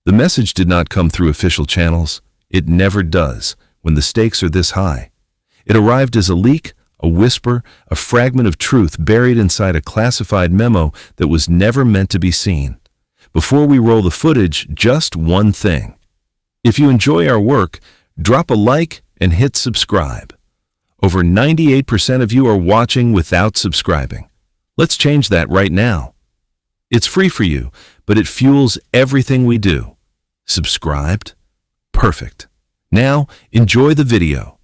The message did not come through official channels. It never does when the stakes are this high. It arrived as a leak, a whisper, a fragment of truth buried inside a classified memo that was never meant to be seen. Before we roll the footage, just one thing. If you enjoy our work, drop a like and hit subscribe. Over 98% of you are watching without subscribing. Let's change that right now. It's free for you, but it fuels everything we do. Subscribed? Perfect. Now, enjoy the video.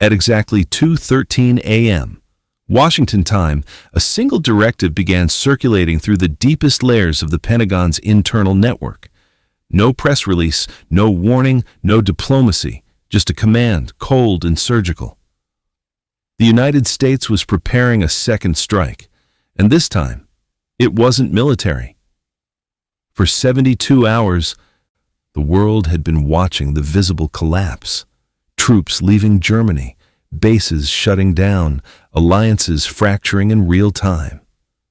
At exactly 2:13 a.m. Washington time, a single directive began circulating through the deepest layers of the Pentagon's internal network. No press release, no warning, no diplomacy, just a command, cold and surgical. The United States was preparing a second strike, and this time, it wasn't military. For 72 hours, the world had been watching the visible collapse. Troops leaving Germany, bases shutting down, alliances fracturing in real time.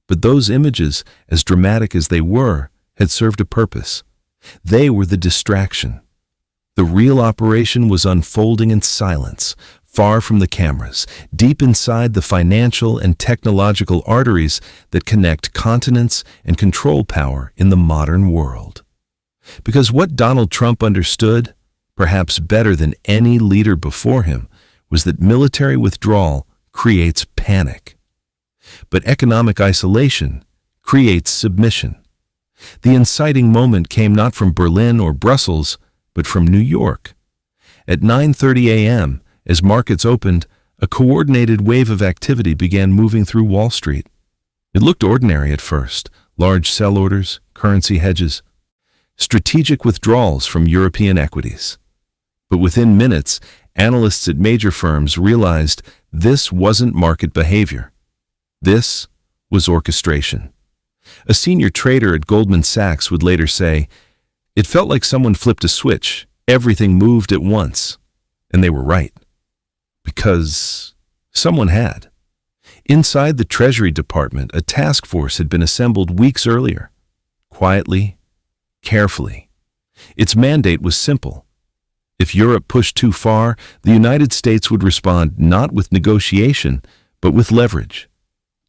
But those images, as dramatic as they were, had served a purpose. They were the distraction. The real operation was unfolding in silence, far from the cameras, deep inside the financial and technological arteries that connect continents and control power in the modern world. Because what Donald Trump understood, perhaps better than any leader before him, was that military withdrawal creates panic. But economic isolation creates submission. The inciting moment came not from Berlin or Brussels, but from New York. At 9:30 a.m., as markets opened, a coordinated wave of activity began moving through Wall Street. It looked ordinary at first: large sell orders, currency hedges, strategic withdrawals from European equities. But within minutes, analysts at major firms realized this wasn't market behavior. This was orchestration. A senior trader at Goldman Sachs would later say, "It felt like someone flipped a switch. Everything moved at once." And they were right. Because someone had. Inside the Treasury Department, a task force had been assembled weeks earlier. Quietly, carefully. Its mandate was simple. If Europe pushed too far, the United States would respond not with negotiation, but with leverage.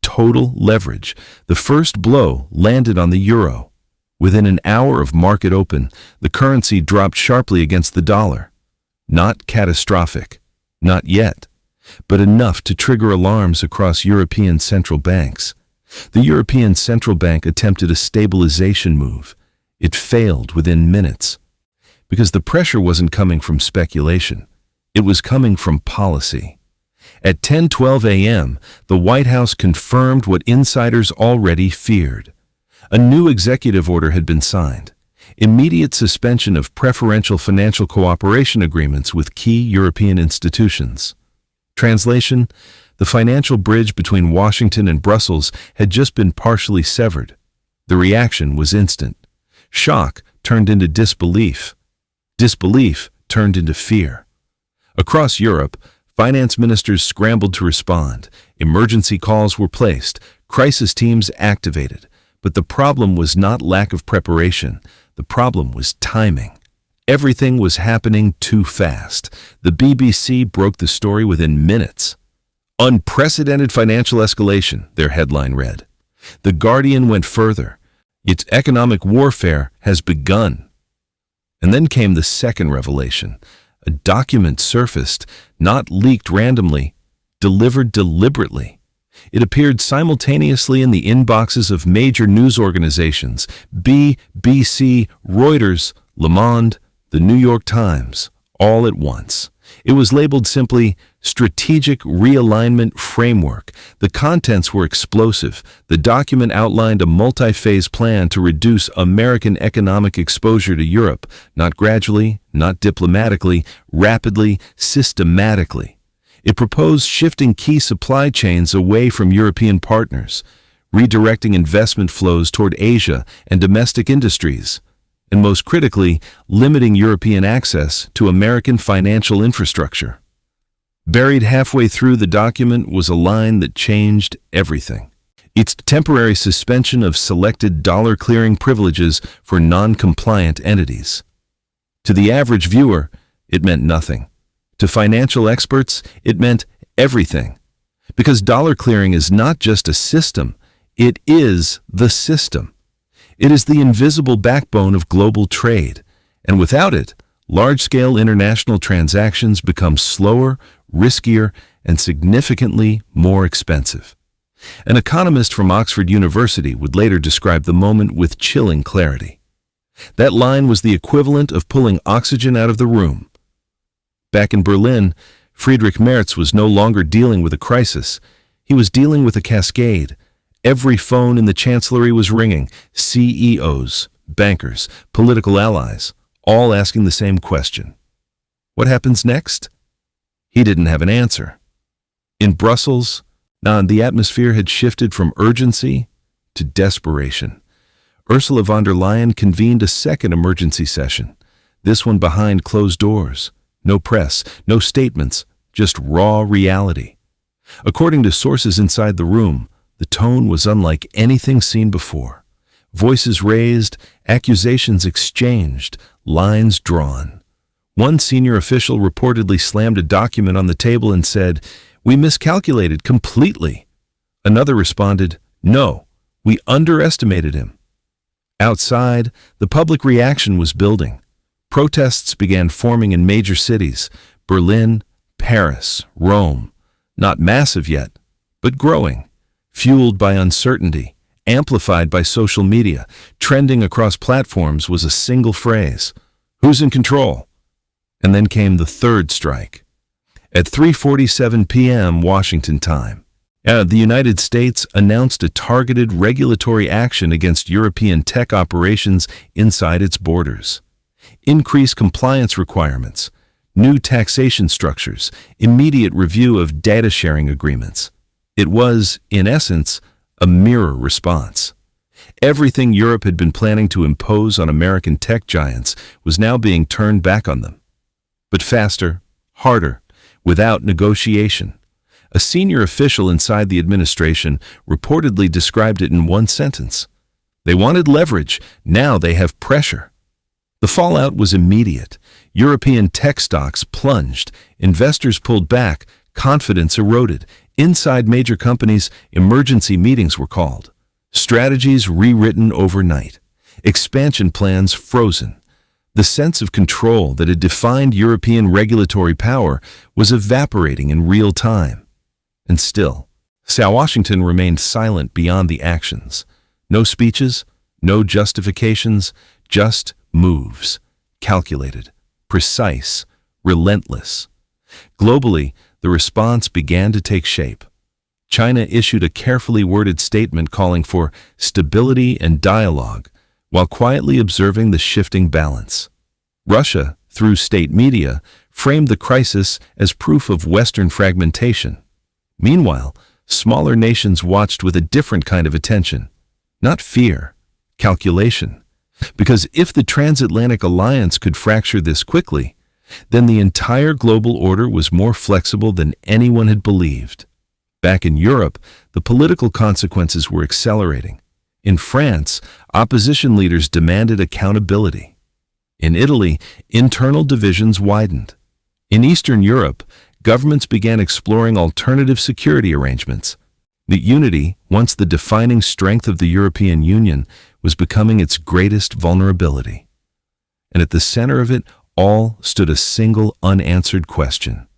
Total leverage. The first blow landed on the euro. Within an hour of market open, the currency dropped sharply against the dollar. Not catastrophic. Not yet. But enough to trigger alarms across European central banks. The European Central Bank attempted a stabilization move. It failed within minutes. Because the pressure wasn't coming from speculation. It was coming from policy. At 10:12 a.m., the White House confirmed what insiders already feared. A new executive order had been signed. Immediate suspension of preferential financial cooperation agreements with key European institutions. Translation: the financial bridge between Washington and Brussels had just been partially severed. The reaction was instant. Shock turned into disbelief. Disbelief turned into fear. Across Europe, finance ministers scrambled to respond. Emergency calls were placed. Crisis teams activated. But the problem was not lack of preparation. The problem was timing. Everything was happening too fast. The BBC broke the story within minutes. "Unprecedented financial escalation," their headline read. The Guardian went further. "Its economic warfare has begun." And then came the second revelation. A document surfaced, not leaked randomly, delivered deliberately. It appeared simultaneously in the inboxes of major news organizations: BBC, Reuters, Le Monde, the New York Times, all at once. It was labeled simply Strategic Realignment Framework. The contents were explosive. The document outlined a multi-phase plan to reduce American economic exposure to Europe, not gradually, not diplomatically, rapidly, systematically. It proposed shifting key supply chains away from European partners, redirecting investment flows toward Asia and domestic industries, and most critically, limiting European access to American financial infrastructure. Buried halfway through the document was a line that changed everything. Its temporary suspension of selected dollar clearing privileges for non-compliant entities. To the average viewer, it meant nothing. To financial experts, it meant everything. Because dollar clearing is not just a system, it is the system. It is the invisible backbone of global trade, and without it, large-scale international transactions become slower, riskier, and significantly more expensive. An economist from Oxford University would later describe the moment with chilling clarity. That line was the equivalent of pulling oxygen out of the room. Back in Berlin, Friedrich Merz was no longer dealing with a crisis. He was dealing with a cascade. Every phone in the chancellery was ringing, CEOs, bankers, political allies, all asking the same question. What happens next? He didn't have an answer. In Brussels, the atmosphere had shifted from urgency to desperation. Ursula von der Leyen convened a second emergency session, this one behind closed doors. No press, no statements, just raw reality. According to sources inside the room, the tone was unlike anything seen before. Voices raised, accusations exchanged, lines drawn. One senior official reportedly slammed a document on the table and said, "We miscalculated completely." Another responded, "No, we underestimated him." Outside, the public reaction was building. Protests began forming in major cities, Berlin, Paris, Rome. Not massive yet, but growing, fueled by uncertainty, amplified by social media. Trending across platforms was a single phrase: "Who's in control?" And then came the third strike. At 3:47 p.m. Washington time, the United States announced a targeted regulatory action against European tech operations inside its borders. Increased compliance requirements, new taxation structures, immediate review of data sharing agreements. It was, in essence, a mirror response. Everything Europe had been planning to impose on American tech giants was now being turned back on them. But faster, harder, without negotiation. A senior official inside the administration reportedly described it in one sentence: "They wanted leverage, now they have pressure." The fallout was immediate. European tech stocks plunged, investors pulled back, confidence eroded. Inside major companies, emergency meetings were called. Strategies rewritten overnight. Expansion plans frozen. The sense of control that had defined European regulatory power was evaporating in real time. And still, Washington remained silent beyond the actions. No speeches, no justifications, just moves. Calculated, precise, relentless. Globally, the response began to take shape. China issued a carefully worded statement calling for stability and dialogue, while quietly observing the shifting balance. Russia, through state media, framed the crisis as proof of Western fragmentation. Meanwhile, smaller nations watched with a different kind of attention. Not fear, calculation. Because if the transatlantic alliance could fracture this quickly, then the entire global order was more flexible than anyone had believed. Back in Europe, the political consequences were accelerating. In France, opposition leaders demanded accountability. In Italy, internal divisions widened. In Eastern Europe, governments began exploring alternative security arrangements. The unity, once the defining strength of the European Union, was becoming its greatest vulnerability. And at the center of it all stood a single unanswered question.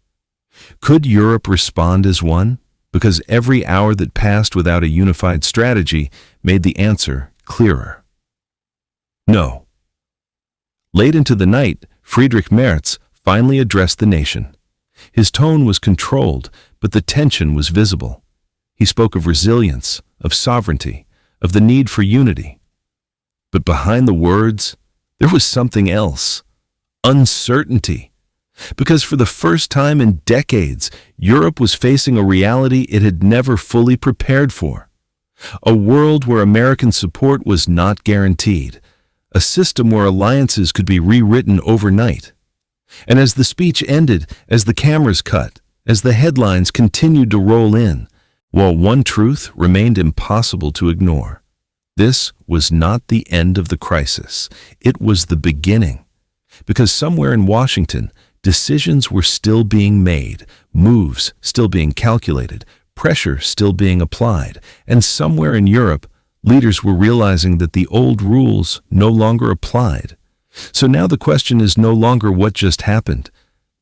Could Europe respond as one? Because every hour that passed without a unified strategy made the answer clearer. No. Late into the night, Friedrich Merz finally addressed the nation. His tone was controlled, but the tension was visible. He spoke of resilience, of sovereignty, of the need for unity. But behind the words, there was something else: uncertainty. Because for the first time in decades, Europe was facing a reality it had never fully prepared for. A world where American support was not guaranteed. A system where alliances could be rewritten overnight. And as the speech ended, as the cameras cut, as the headlines continued to roll in, while one truth remained impossible to ignore. This was not the end of the crisis. It was the beginning. Because somewhere in Washington, decisions were still being made, moves still being calculated, pressure still being applied, and somewhere in Europe, leaders were realizing that the old rules no longer applied. So now the question is no longer what just happened.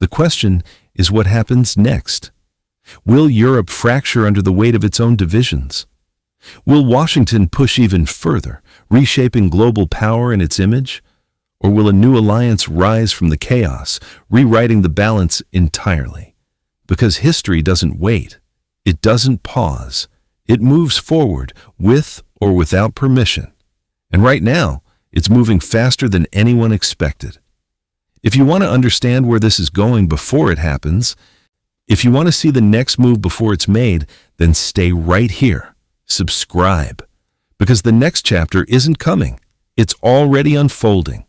The question is what happens next. Will Europe fracture under the weight of its own divisions? Will Washington push even further, reshaping global power and its image? Or will a new alliance rise from the chaos, rewriting the balance entirely? Because history doesn't wait. It doesn't pause. It moves forward with or without permission. And right now, it's moving faster than anyone expected. If you want to understand where this is going before it happens, if you want to see the next move before it's made, then stay right here. Subscribe. Because the next chapter isn't coming. It's already unfolding.